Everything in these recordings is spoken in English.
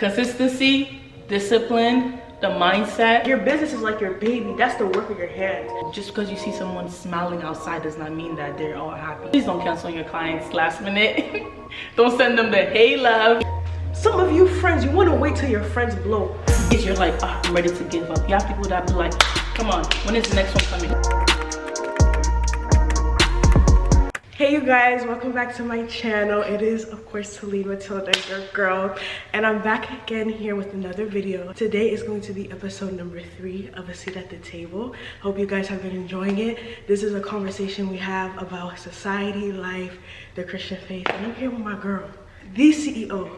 Consistency, discipline, the mindset. Your business is like your baby. That's the work of your hands. Just because you see someone smiling outside does not mean that they're all happy. Please don't cancel on your clients last minute. Don't send them the hey love. Some of you friends, you want to wait till your friends blow. You're like, oh, I'm ready to give up. You have people that be like, come on, when is the next one coming? Hey you guys, welcome back to my channel. It is of course tealinematilda, your girl, and I'm back again here with another video. Today is going to be episode number 3 of A Seat at the Table. Hope you guys have been enjoying it. This is a conversation we have about society, life, the Christian faith, and I'm here with my girl, the CEO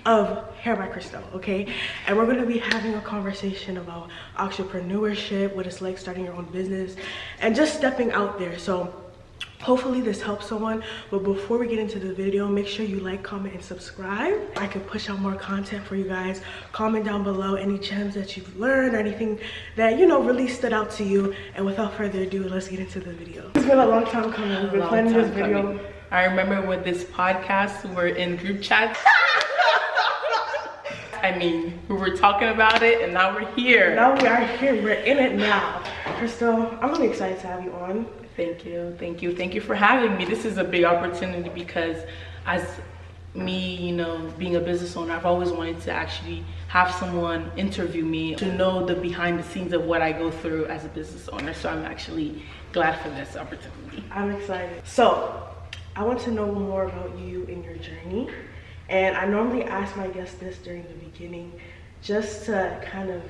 of Hair by Christelle, okay? And we're gonna be having a conversation about entrepreneurship, what it's like starting your own business, and just stepping out there. So hopefully this helps someone. But before we get into the video, make sure you like, comment, and subscribe. I can push out more content for you guys. Comment down below any gems that you've learned or anything that, you know, really stood out to you. And without further ado, let's get into the video. It's been a long time coming. We've been planning this video. I remember with this podcast, we were in group chats. I mean, we were talking about it and now we're here. Now we are here, we're in it now. Christelle, I'm really excited to have you on. Thank you, thank you. Thank you for having me. This is a big opportunity because as me, you know, being a business owner, I've always wanted to actually have someone interview me to know the behind the scenes of what I go through as a business owner. So I'm actually glad for this opportunity. I'm excited. So I want to know more about you and your journey. And I normally ask my guests this during the beginning just to kind of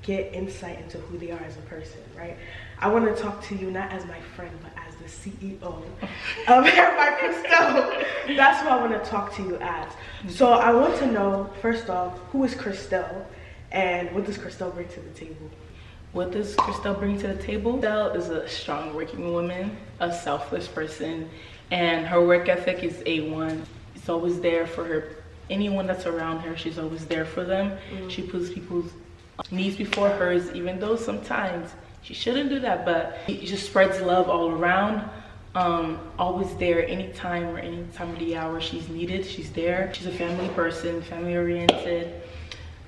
get insight into who they are as a person, right? I want to talk to you not as my friend, but as the CEO of Hair by Christelle. That's what I want to talk to you as. So I want to know, first off, who is Christelle and what does Christelle bring to the table? What does Christelle bring to the table? Christelle is a strong working woman, a selfless person, and her work ethic is A1. It's always there for her. Anyone that's around her, she's always there for them. She puts people's needs before hers, even though sometimes she shouldn't do that, but she just spreads love all around. Always there anytime or any time of the hour she's needed, she's there. She's a family person, family oriented.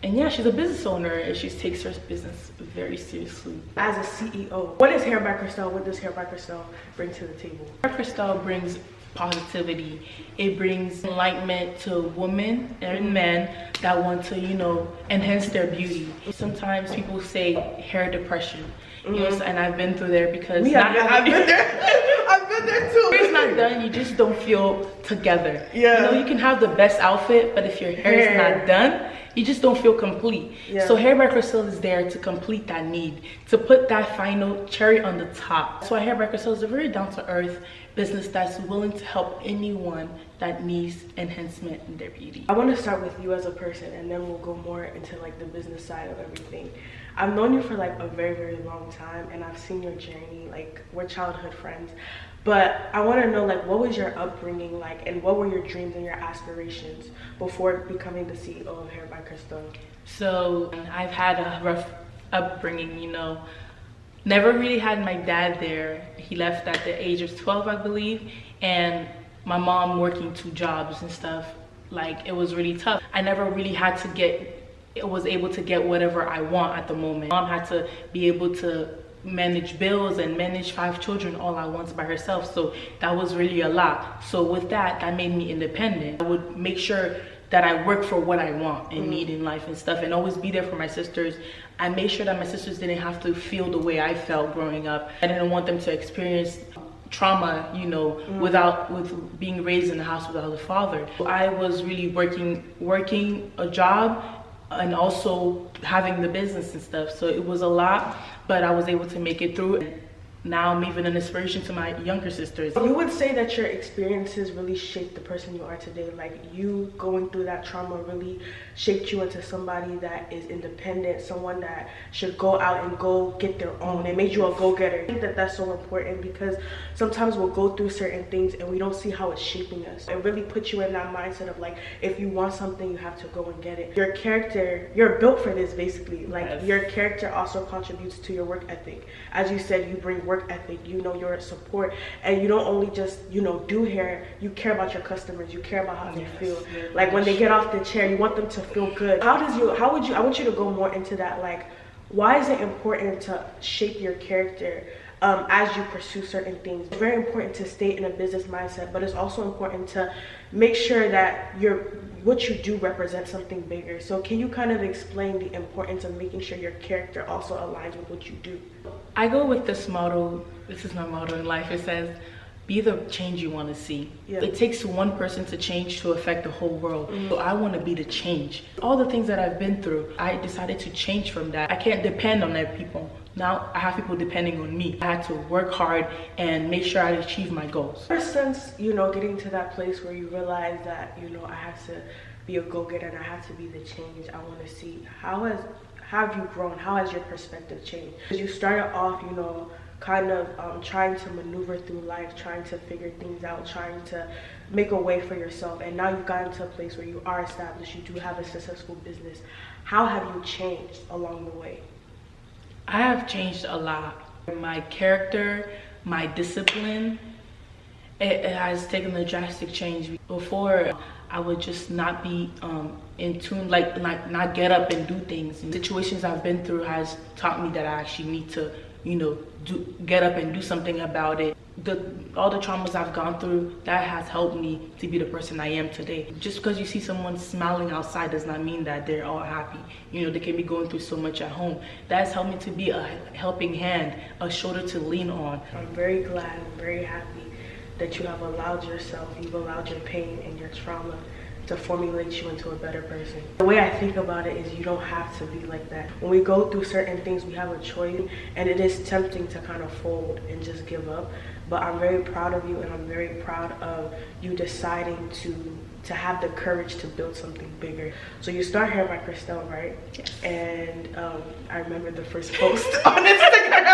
And yeah, she's a business owner and she takes her business very seriously. As a CEO, what is Hair by Christelle? What does Hair by Christelle bring to the table? Hair by Christelle brings positivity. It brings enlightenment to women and men that want to, you know, enhance their beauty. Sometimes people say hair depression, you know, and I've been through there because I've been there. I've been there too. Hair's not done, you just don't feel together. Yeah. You know, you can have the best outfit, but if your hair is not done, you just don't feel complete. Yeah. So Hair by Christelle is there to complete that need, to put that final cherry on the top. That's why Hair by Christelle is a very down-to-earth business that's willing to help anyone that needs enhancement in their beauty. I want to start with you as a person and then we'll go more into like the business side of everything. I've known you for like a very, very long time and I've seen your journey, like we're childhood friends. But I want to know, like, what was your upbringing like and what were your dreams and your aspirations before becoming the CEO of Hair by Christelle? So I've had a rough upbringing, you know. Never really had my dad there. He left at the age of 12, I believe. And my mom working 2 jobs and stuff. Like, it was really tough. I never really had to was able to get whatever I want at the moment. Mom had to be able to manage bills and manage 5 children all at once by herself. So that was really a lot. So with that made me independent. I would make sure that I work for what I want and need in life and stuff, and always be there for my sisters. I made sure that my sisters didn't have to feel the way I felt growing up. I didn't want them to experience trauma, you know, with being raised in a house without a father. I was really working a job and also having the business and stuff. So it was a lot, but I was able to make it through. Now I'm even an inspiration to my younger sisters. You would say that your experiences really shaped the person you are today? Like, you going through that trauma really shaped you into somebody that is independent, someone that should go out and go get their own. It made you a go-getter. I think that that's so important because sometimes we'll go through certain things and we don't see how it's shaping us. It really puts you in that mindset of like, if you want something, you have to go and get it. Your character, you're built for this basically. Like, your character also contributes to your work ethic. As you said, you bring work work ethic, you know, your support, and you don't only just, you know, do hair, you care about your customers, you care about how they feel. Like when they get off the chair, you want them to feel good. I want you to go more into that. Like, why is it important to shape your character as you pursue certain things? It's very important to stay in a business mindset, but it's also important to make sure that what you do represents something bigger. So can you kind of explain the importance of making sure your character also aligns with what you do? I go with this motto. This is my motto in life. It says, be the change you want to see. Yeah. It takes one person to change to affect the whole world. So I want to be the change. All the things that I've been through, I decided to change from that. I can't depend on other people. Now I have people depending on me. I had to work hard and make sure I achieve my goals. Ever since, you know, getting to that place where you realize that, you know, I have to be a go-getter and I have to be the change I want to see, how have you grown? How has your perspective changed? Because you started off, you know, kind of trying to maneuver through life, trying to figure things out, trying to make a way for yourself, and now you've gotten to a place where you are established, you do have a successful business. How have you changed along the way? I have changed a lot. My character, my discipline, it has taken a drastic change. Before, I would just not be in tune, like not get up and do things. And situations I've been through has taught me that I actually need to, you know, get up and do something about it. All the traumas I've gone through, that has helped me to be the person I am today. Just because you see someone smiling outside does not mean that they're all happy. You know, they can be going through so much at home. That has helped me to be a helping hand, a shoulder to lean on. I'm very glad, I'm very happy that you have allowed yourself, you've allowed your pain and your trauma to formulate you into a better person. The way I think about it is you don't have to be like that. When we go through certain things, we have a choice, and it is tempting to kind of fold and just give up. But I'm very proud of you, and I'm very proud of you deciding to have the courage to build something bigger. So you start Hair by Christelle, right? Yes. And I remember the first post on Instagram.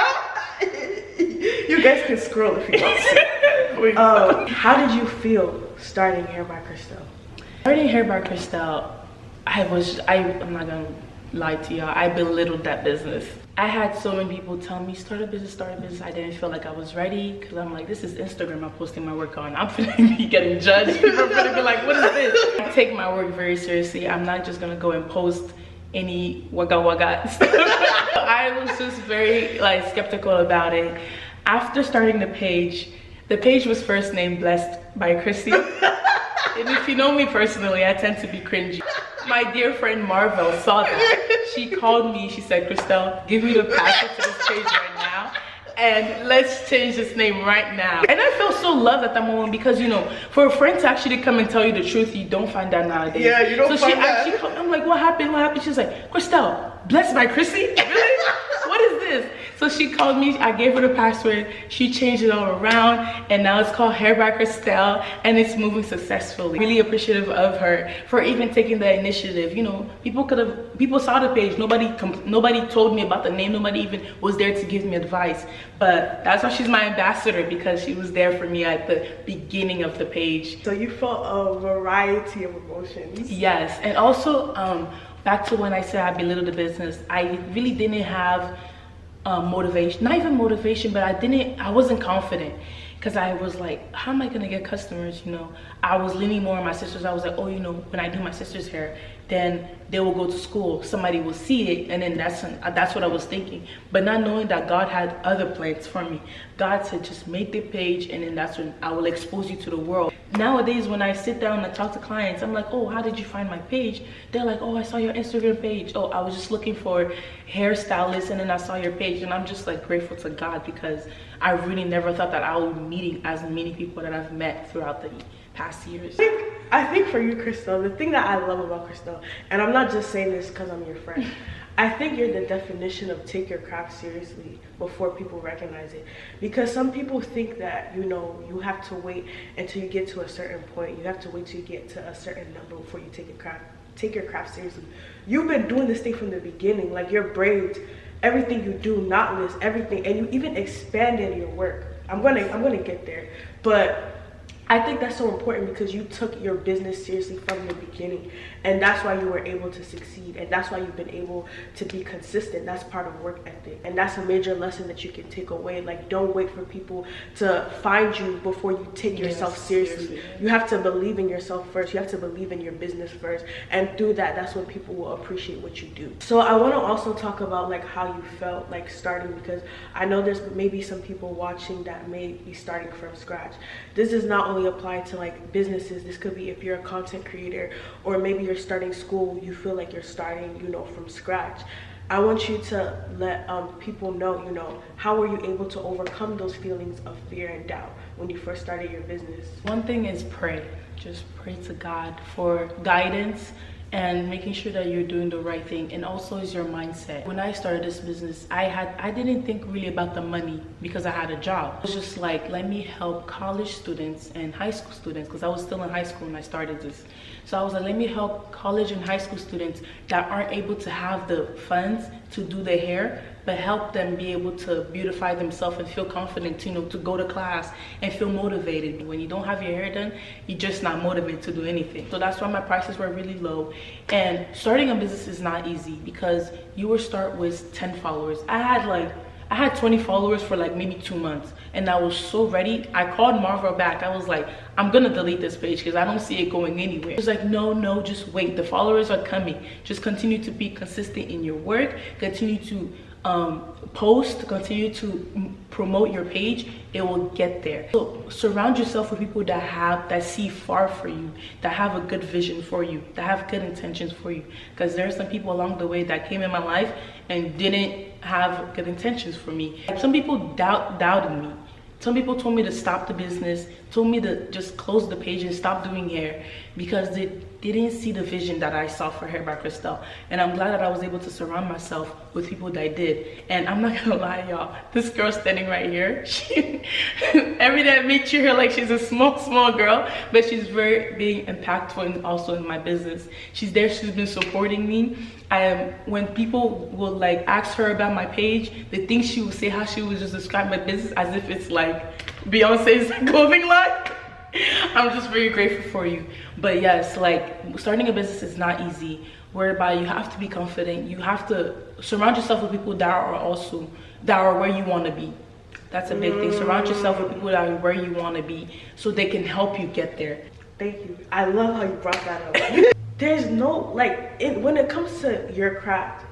You guys can scroll if you want to. How did you feel starting Hair by Christelle? Starting Hair by Christelle, I'm not gonna lie to y'all, I belittled that business. I had so many people tell me, start a business. I didn't feel like I was ready, because I'm like, this is Instagram I'm posting my work on. I'm finna be getting judged. People are finna be like, what is this? I take my work very seriously. I'm not just gonna go and post any wagga stuff. I was just very skeptical about it. After starting the page was first named Blessed by Chrissy. And if you know me personally, I tend to be cringy. My dear friend Marvel saw that. She called me, she said, Christelle, give me the password to this page right now, and let's change this name right now. And I felt so loved at that moment, because, you know, for a friend to actually come and tell you the truth, you don't find that nowadays. Yeah, you don't find that. So she called, I'm like, what happened? She's like, Christelle, Blessed by Chrissy? Really? What is this? So she called me, I gave her the password, she changed it all around, and now it's called Hair by Christelle, and it's moving successfully. Really appreciative of her for even taking the initiative. You know, people saw the page, nobody told me about the name, nobody even was there to give me advice. But that's why she's my ambassador, because she was there for me at the beginning of the page. So you felt a variety of emotions. Yes, and also back to when I said I belittled the business, I really didn't have motivation, not even motivation, but I wasn't confident, because I was like, how am I gonna get customers? You know, I was leaning more on my sisters. I was like, oh, you know, when I do my sister's hair, then they will go to school, somebody will see it, and then that's what I was thinking. But not knowing that God had other plans for me. God said, just make the page, and then that's when I will expose you to the world. Nowadays, when I sit down and talk to clients, I'm like, oh, how did you find my page? They're like, oh, I saw your Instagram page. Oh, I was just looking for hairstylists, and then I saw your page. And I'm just like grateful to God, because I really never thought that I would be meeting as many people that I've met throughout the past years. I think for you, Christelle, the thing that I love about Christelle, and I'm not just saying this because I'm your friend, I think you're the definition of take your craft seriously before people recognize it. Because some people think that, you know, you have to wait until you get to a certain point. You have to wait till you get to a certain number before you take your craft seriously. You've been doing this thing from the beginning. Like, your braids, everything you do, knotless, everything, and you even expanded your work. I'm gonna get there, but I think that's so important because you took your business seriously from the beginning, and that's why you were able to succeed, and that's why you've been able to be consistent. That's part of work ethic, and that's a major lesson that you can take away. Like, don't wait for people to find you before you take yourself seriously. You have to believe in yourself first. You have to believe in your business first, and through that, that's when people will appreciate what you do. So I want to also talk about like how you felt like starting, because I know there's maybe some people watching that may be starting from scratch. This does not only apply to like businesses. This could be if you're a content creator, or maybe you're starting school, you feel like you're starting, you know, from scratch. I want you to let people know, you know, how were you able to overcome those feelings of fear and doubt when you first started your business? One thing is pray. Just pray to God for guidance and making sure that you're doing the right thing, and also is your mindset. When I started this business, I didn't think really about the money because I had a job. It was just like, let me help college students and high school students, because I was still in high school when I started this. So I was like, let me help college and high school students that aren't able to have the funds to do their hair, but help them be able to beautify themselves and feel confident, you know, to go to class and feel motivated. When you don't have your hair done, you're just not motivated to do anything. So that's why my prices were really low. And starting a business is not easy, because you will start with 10 followers. I had 20 followers for like maybe 2 months, and I was so ready. I called Marvel back. I was like, I'm gonna delete this page because I don't see it going anywhere. It was like, no, just wait. The followers are coming. Just continue to be consistent in your work. Continue to post, continue to promote your page. It will get there. So surround yourself with people that see far for you, that have a good vision for you, that have good intentions for you, because there are some people along the way that came in my life and didn't have good intentions for me. Some people doubted me. Some people told me to stop the business, told me to just close the page and stop doing hair, because they didn't see the vision that I saw for Hair by Christelle. And I'm glad that I was able to surround myself with people that did. And I'm not gonna lie, y'all, this girl standing right here, she every day I meet her like she's a small girl, but she's very being impactful and also in my business. She's there, she's been supporting me. When people will like ask her about my page, the things she would say, how she would just describe my business as if it's like Beyonce's clothing line. I'm just very grateful for you. But yes, like, starting a business is not easy, whereby you have to be confident. You have to surround yourself with people that are where you want to be. That's a big thing. Surround yourself with people that are where you want to be, so they can help you get there. Thank you. I love how you brought that up. There's no, like, when it comes to your craft,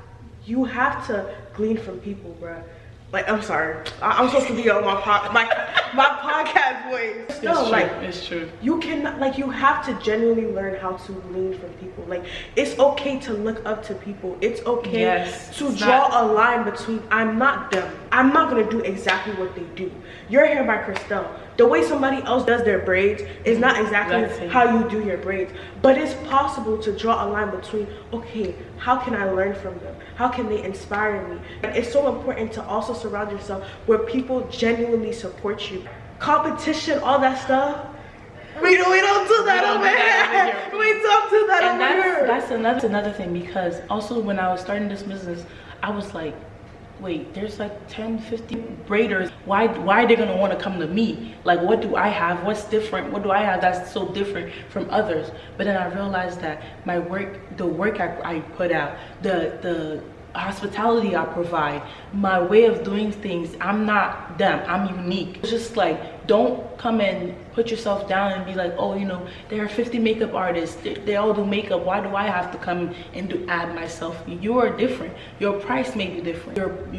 you have to glean from people, bruh. Like, I'm sorry, I'm supposed to be on my podcast voice. No, like, it's true. You cannot, like, you have to genuinely learn how to glean from people. Like, it's okay to look up to people. It's okay to draw a line between, I'm not them. I'm not gonna do exactly what they do. You're Hair by Christelle. The way somebody else does their braids is not exactly how you do your braids, but it's possible to draw a line between, okay, how can I learn from them? How can they inspire me? And it's so important to also surround yourself where people genuinely support you. Competition, all that stuff, we don't do that over here. We don't do that over here. That's another thing, because also when I was starting this business, I was like, wait, there's like 10, 15 braiders. Why are they gonna want to come to me? Like, what do I have? What's different? What do I have that's so different from others? But then I realized that my work, the work I put out, the hospitality I provide, my way of doing things, I'm not them. I'm unique. It's just like, don't come and put yourself down and be like, oh, you know, there are 50 makeup artists. They all do makeup. Why do I have to come and add myself? You are different. Your price may be different.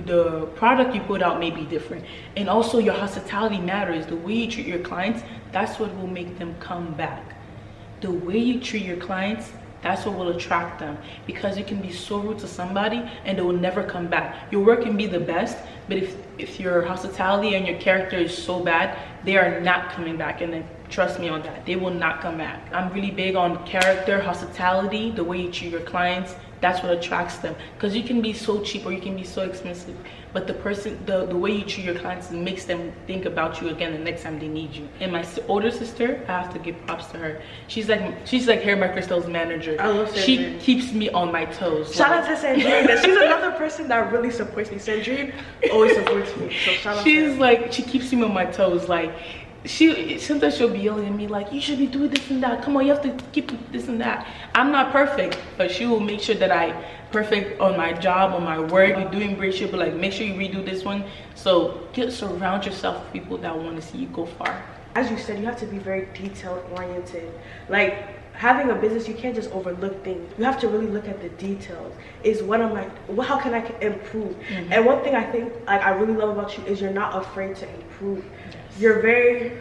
The product you put out may be different. And also your hospitality matters. The way you treat your clients, that's what will make them come back. The way you treat your clients, that's what will attract them, because you can be so rude to somebody and they will never come back. Your work can be the best, but if your hospitality and your character is so bad, they are not coming back. And then trust me on that, they will not come back. I'm really big on character, hospitality, the way you treat your clients. That's what attracts them, because you can be so cheap or you can be so expensive, but the way you treat your clients makes them think about you again the next time they need you. And my older sister, I have to give props to her. She's like Hair by Christelle's manager. I love Sandrine. She keeps me on my toes. Shout out to Sandrine. She's another person that really supports me. Sandrine always supports me. So shout out to her. Like, she keeps me on my toes. Like, sometimes she'll be yelling at me like, you should be doing this and that, come on, you have to keep this and that. I'm not perfect, but she will make sure that I perfect on my job, on my work. You're doing great, she'll be like, make sure you redo this one. So surround yourself with people that want to see you go far. As you said, you have to be very detail oriented. Like, having a business, you can't just overlook things. You have to really look at the details. Is what I'm like, how can I improve? And one thing I think like I really love about you is you're not afraid to improve. Yes. You're very,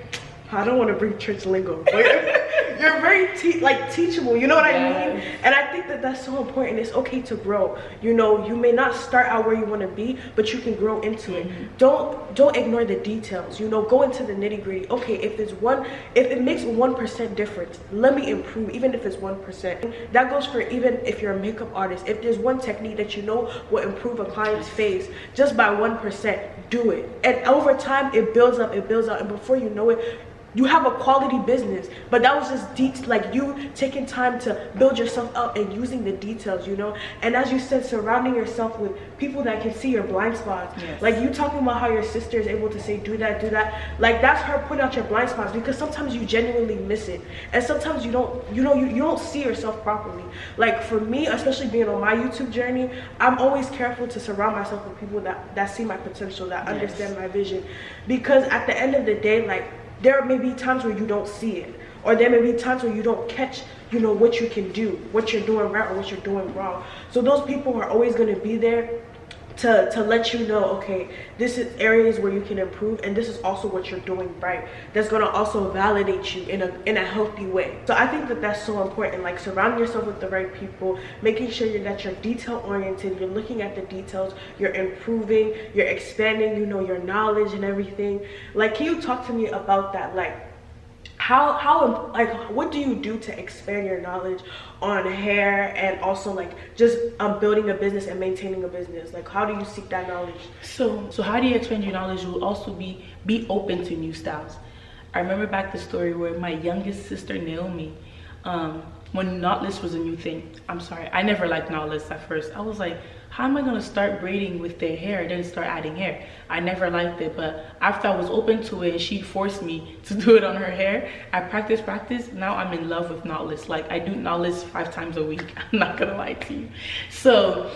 I don't want to bring church lingo, but you're very teachable, you know what I mean? And I think that that's so important. It's okay to grow. You know, you may not start out where you want to be, but you can grow into it. Don't ignore the details, you know, go into the nitty-gritty. Okay, if it makes 1% difference, let me improve, even if it's 1%. That goes for even if you're a makeup artist. If there's one technique that you know will improve a client's face just by 1%, do it. And over time, it builds up, and before you know it, you have a quality business. But that was just like you taking time to build yourself up and using the details, you know. And as you said, surrounding yourself with people that can see your blind spots. Yes. Like you talking about how your sister is able to say do that, like that's her putting out your blind spots, because sometimes you genuinely miss it, and sometimes you don't see yourself properly. Like for me, especially being on my YouTube journey, I'm always careful to surround myself with people that see my potential, that understand my vision, because at the end of the day, like, there may be times where you don't see it, or there may be times where you don't catch, you know, what you can do, what you're doing right or what you're doing wrong. So those people are always going to be there to let you know, okay, this is areas where you can improve, and this is also what you're doing right. That's going to also validate you in a healthy way. So I think that that's so important, like surrounding yourself with the right people, making sure that you're detail oriented, you're looking at the details, you're improving, you're expanding, you know, your knowledge and everything. Like, can you talk to me about that? Like, how like, what do you do to expand your knowledge on hair, and also like just building a business and maintaining a business? Like, how do you seek that knowledge? So how do you expand your knowledge? You will also be open to new styles. I remember back the story where my youngest sister Naomi, when knotless was a new thing. I'm sorry, I never liked knotless at first. I was like, how am I gonna start braiding with their hair and then start adding hair? I never liked it, but after I was open to it and she forced me to do it on her hair, I practice. Now I'm in love with knotless. Like, I do knotless 5 times a week. I'm not gonna lie to you. So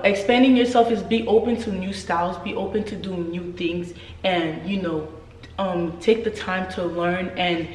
expanding yourself is be open to new styles, be open to doing new things, and you know, take the time to learn and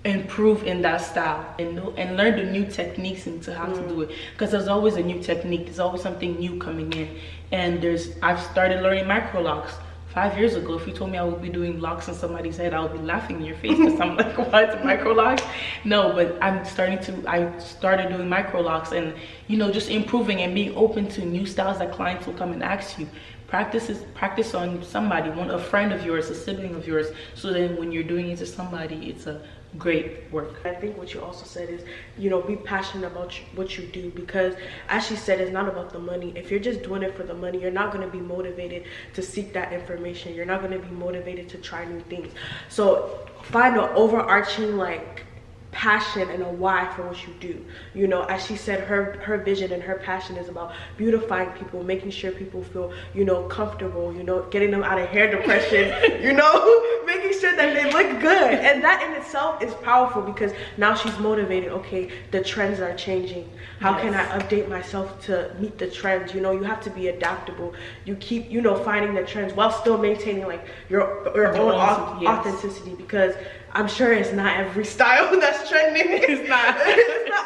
improve in that style, and learn the new techniques into how to do it, because there's always a new technique, there's always something new coming in. And I've started learning micro locks 5 years ago. If you told me I would be doing locks on somebody's head, I would be laughing in your face, because I'm like, what, micro locks? No, but I started doing micro locks, and you know, just improving and being open to new styles that clients will come and ask you. Practice on somebody, a friend of yours, a sibling of yours, so then when you're doing it to somebody, it's a great work. I think what you also said is, you know, be passionate about what you do, because as she said, it's not about the money. If you're just doing it for the money, you're not going to be motivated to seek that information. You're not going to be motivated to try new things. So find an overarching like passion and a why for what you do. You know, as she said, her vision and her passion is about beautifying people, making sure people feel, you know, comfortable, you know, getting them out of hair depression, you know, making sure that they look good. And that in itself is powerful, because now she's motivated. Okay, the trends are changing. How can I update myself to meet the trends? You know, you have to be adaptable. You keep, you know, finding the trends while still maintaining like your own authenticity, because I'm sure it's not every style that's trending. It's not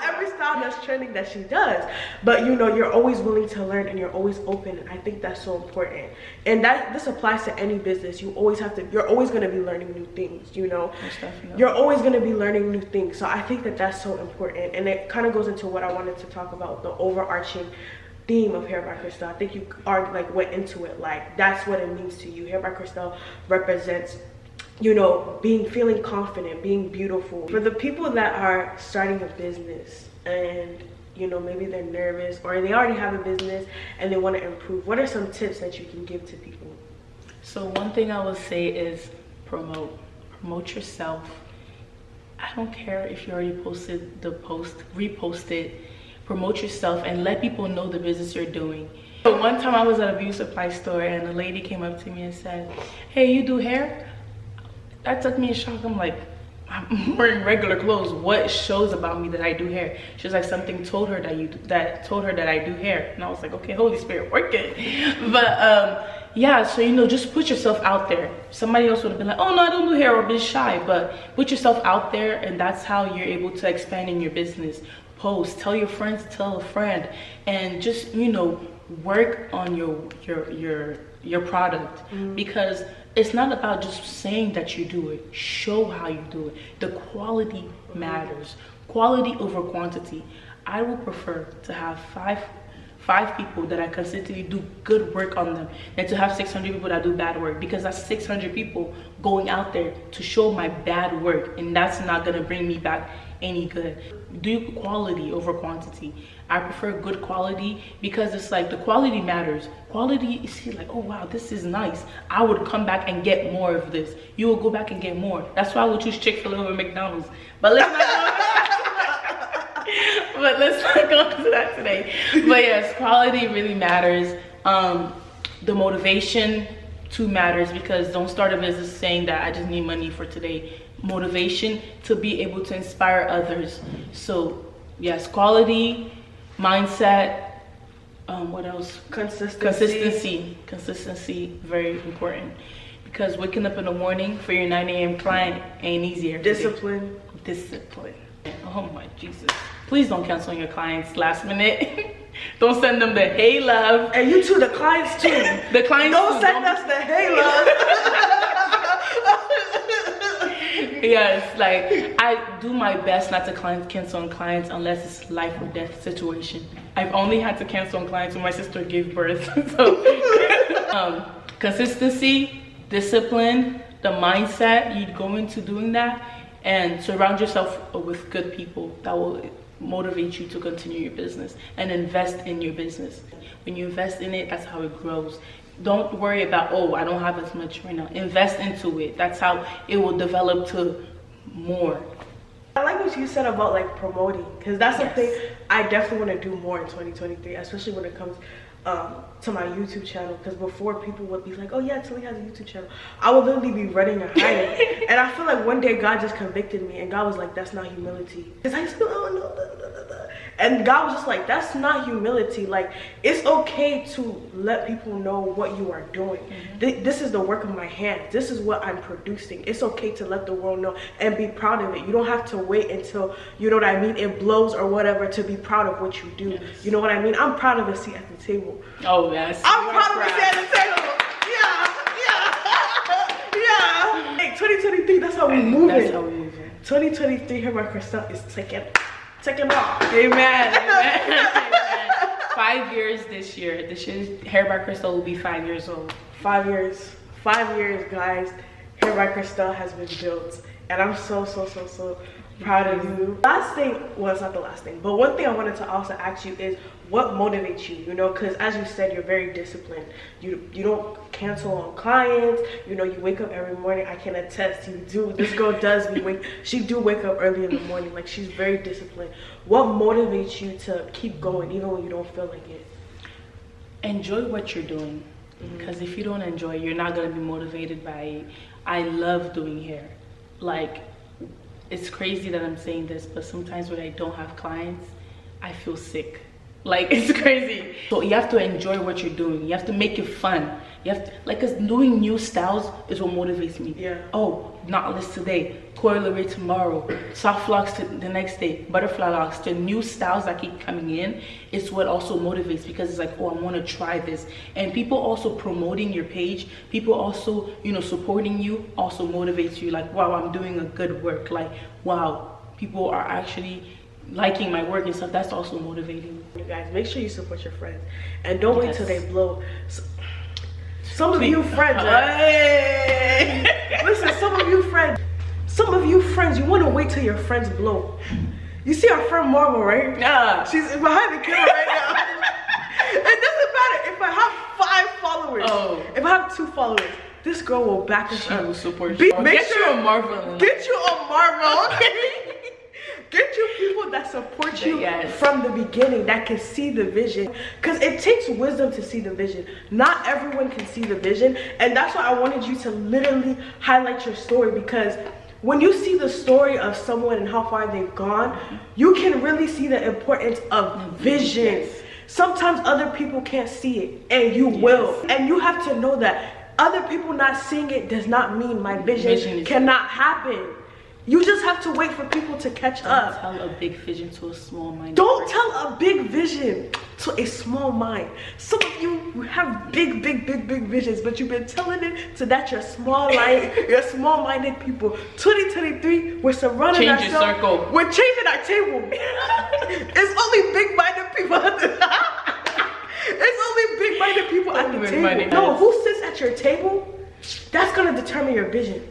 every style that's trending that she does. But you know, you're always willing to learn, and you're always open. And I think that's so important. And this applies to any business. You're always going to be learning new things, you know. You're always going to be learning new things. So I think that that's so important. And it kind of goes into what I wanted to talk about, the overarching theme of Hair by Christelle. I think you went into it, like that's what it means to you. Hair by Christelle represents, you know, feeling confident, being beautiful. For the people that are starting a business and, you know, maybe they're nervous, or they already have a business and they want to improve, what are some tips that you can give to people? So one thing I would say is promote yourself. I don't care if you already posted the post, repost it, promote yourself and let people know the business you're doing. So one time I was at a beauty supply store and a lady came up to me and said, hey, you do hair? that took me in shock. I'm like, I'm wearing regular clothes. What shows about me that I do hair? She was like, something told her that I do hair. And I was like, okay, Holy Spirit, work it. But yeah, so you know, just put yourself out there. Somebody else would have been like, oh no, I don't do hair, or been shy. But put yourself out there, and that's how you're able to expand in your business. Post, tell your friends, tell a friend, and just, you know, work on your product. Because it's not about just saying that you do it. Show how you do it. The quality matters. Quality over quantity. I would prefer to have five people that I consistently do good work on them than to have 600 people that do bad work, because that's 600 people going out there to show my bad work, and that's not gonna bring me back any good. Do quality over quantity. I prefer good quality, because it's like the quality matters. Quality, you see, like, oh wow, this is nice. I would come back and get more of this. You will go back and get more. That's why I would choose Chick-fil-A over McDonald's. But let's not go into that today. But yes, quality really matters. The motivation too matters, because don't start a business saying that I just need money for today. Motivation to be able to inspire others. So yes, quality, mindset, what else? Consistency, very important, because waking up in the morning for your 9 a.m. client ain't easy every Discipline. Oh my Jesus, please don't cancel on your clients last minute. Don't send them the hey love. And you too, the clients too. The clients don't send us the hey love. Yes, like I do my best not to cancel on clients unless it's life or death situation. I've only had to cancel on clients when my sister gave birth. So consistency, discipline, the mindset you go into doing that, and surround yourself with good people that will motivate you to continue your business, and invest in your business. When you invest in it, that's how it grows. Don't worry about, oh, I don't have as much right now. Invest into it. That's how it will develop to more. I like what you said about like promoting, because that's something I definitely want to do more in 2023, especially when it comes to my YouTube channel. Because before, people would be like, oh yeah, Tilly has a YouTube channel. I would literally be running and hiding. And I feel like one day God just convicted me, and God was like, that's not humility. Because I used to be like, oh no, and God was just like, that's not humility. Like, it's okay to let people know what you are doing. This is the work of my hands. This is what I'm producing. It's okay to let the world know and be proud of it. You don't have to wait until, you know what I mean, it blows or whatever to be proud of what you do. Yes. You know what I mean? I'm proud of a seat at the table. Oh, yes. I'm proud of a seat at the table. Yeah. Hey, 2023, that's how we move it. That's how we move it. 2023 here by Christelle is taking off. Amen. 5 years this year. This year's Hair by Christelle will be 5 years old. 5 years. 5 years, guys. Hair by Christelle has been built. And I'm so proud of you. Last thing, well, it's not the last thing, but one thing I wanted to also ask you is, what motivates you? You know, because as you said, you're very disciplined. You don't cancel on clients. You know, you wake up every morning. I can attest, you do. This girl does she do wake up early in the morning. Like, she's very disciplined. What motivates you to keep going even when you don't feel like it? Enjoy what you're doing, because if you don't enjoy it, you're not going to be motivated by it. I love doing hair. Like, it's crazy that I'm saying this, but sometimes when I don't have clients, I feel sick. Like, it's crazy. So you have to enjoy what you're doing. You have to make it fun. You have to, like, cause doing new styles is what motivates me. Yeah. Oh, knotless today, coileray tomorrow, soft locks to the next day, butterfly locks, to new styles that keep coming in. It's what also motivates, because it's like, oh, I want to try this. And people also promoting your page, people also, you know, supporting you also motivates you. Like, wow, I'm doing a good work. Like, wow, people are actually liking my work and stuff. That's also motivating. You guys, make sure you support your friends, and don't wait till they blow. Some of you friends, listen, some of you friends, you want to wait till your friends blow. You see our friend Marvel, right? Yeah. She's behind the camera right now. It doesn't matter if I have 5 followers. Oh. If I have 2 followers, this girl will back us up. She will support you. Get you a Marvel. Get you a Marvel, okay? Get you people that support you Yes. from the beginning, that can see the vision, because it takes wisdom to see the vision. Not everyone can see the vision, and that's why I wanted you to literally highlight your story, because when you see the story of someone and how far they've gone, you can really see the importance of vision. Yes. Sometimes other people can't see it, and you will, and you have to know that other people not seeing it does not mean my vision cannot happen. You just have to wait for people to catch up. Don't tell a big vision to a small mind. Don't tell a big vision to a small mind. Some of you have big visions, but you've been telling it to that you're small-minded people. 2023, we're surrounding ourselves. Change your circle. We're changing our table. It's only big-minded people at the It's only big-minded people at the table. No, who sits at your table? That's gonna determine your vision.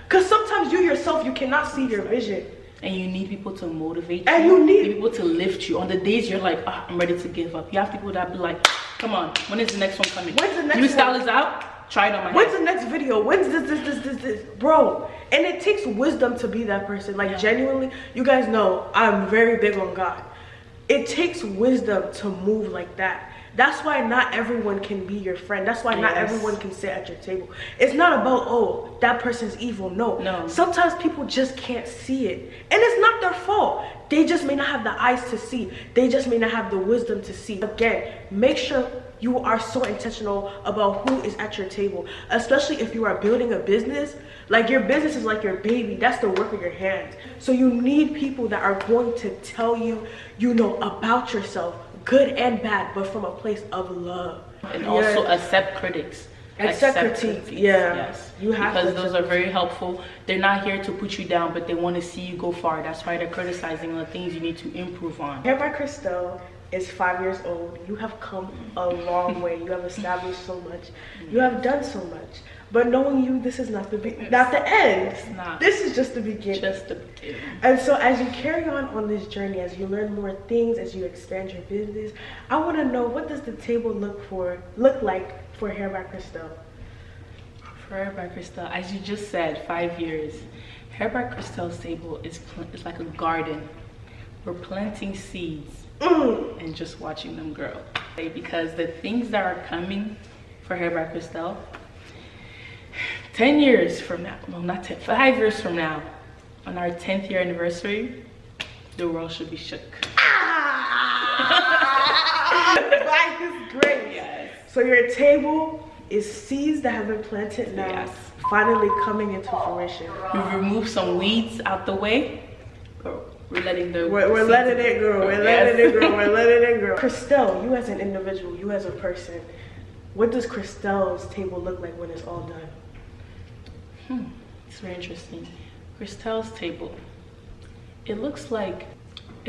Because sometimes you yourself, you cannot see your vision. And you need people to motivate you. And you need people to lift you. On the days you're like, oh, I'm ready to give up. You have people that be like, come on, when is the next one coming? When's the next New style one? is out, try it on my When's head. the next video? When's this? Bro, and it takes wisdom to be that person. Like, genuinely, you guys know I'm very big on God. It takes wisdom to move like that. That's why not everyone can be your friend. That's why not everyone can sit at your table. It's not about, oh, that person's evil. No. Sometimes people just can't see it. And it's not their fault. They just may not have the eyes to see. They just may not have the wisdom to see. Again, make sure you are so intentional about who is at your table. Especially if you are building a business. Like, your business is like your baby. That's the work of your hands. So you need people that are going to tell you, about yourself. Good and bad, but from a place of love. And also accept critics. Accept critique. Yes. You have because to. Those are very helpful. They're not here to put you down, but they want to see you go far. That's why they're criticizing the things you need to improve on. Here by Christelle is 5 years old. You have come a long way. You have established so much. You have done so much. But knowing you, this is not the end. It's not. This is just the beginning. Just the beginning. And so as you carry on this journey, as you learn more things, as you expand your business, I want to know, what does the table look like for Hair by Christelle? For Hair by Christelle, as you just said, 5 years. Hair by Christelle's table is like a garden. We're planting seeds and just watching them grow. Because the things that are coming for Hair by Christelle, 10 years from now, no, not 10, 5 years from now, on our 10th year anniversary, the world should be shook. Life is great. Yes. So your table is seeds that have been planted now, finally coming into fruition. We've removed some weeds out the way. We're letting the we're letting it grow. We're letting it grow. We're letting it grow. Christelle, you as an individual, you as a person, what does Christelle's table look like when it's all done? It's very interesting. Christelle's table, it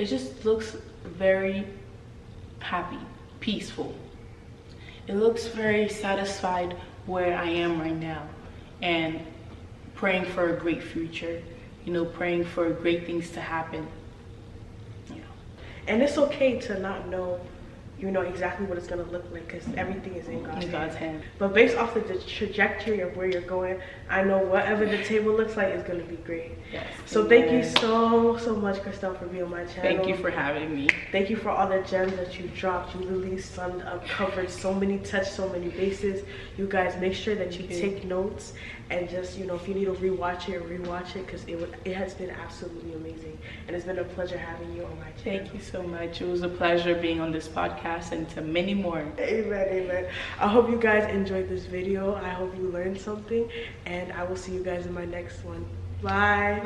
just looks very happy, peaceful. It looks very satisfied where I am right now, and praying for a great future, praying for great things to happen. And it's okay to not know exactly what it's going to look like, because everything is in God's hand. But based off of the trajectory of where you're going, I know whatever the table looks like is going to be great. Yes. So thank you so much, Christelle, for being on my channel. Thank you for having me. Thank you for all the gems that you dropped. You really covered so many, touched so many bases. You guys, make sure that you take notes, and just, if you need to rewatch it, because it has been absolutely amazing. And it's been a pleasure having you on my channel. Thank you so much. It was a pleasure being on this podcast, and to many more. Amen. I hope you guys enjoyed this video. I hope you learned something, and I will see you guys in my next one. Bye.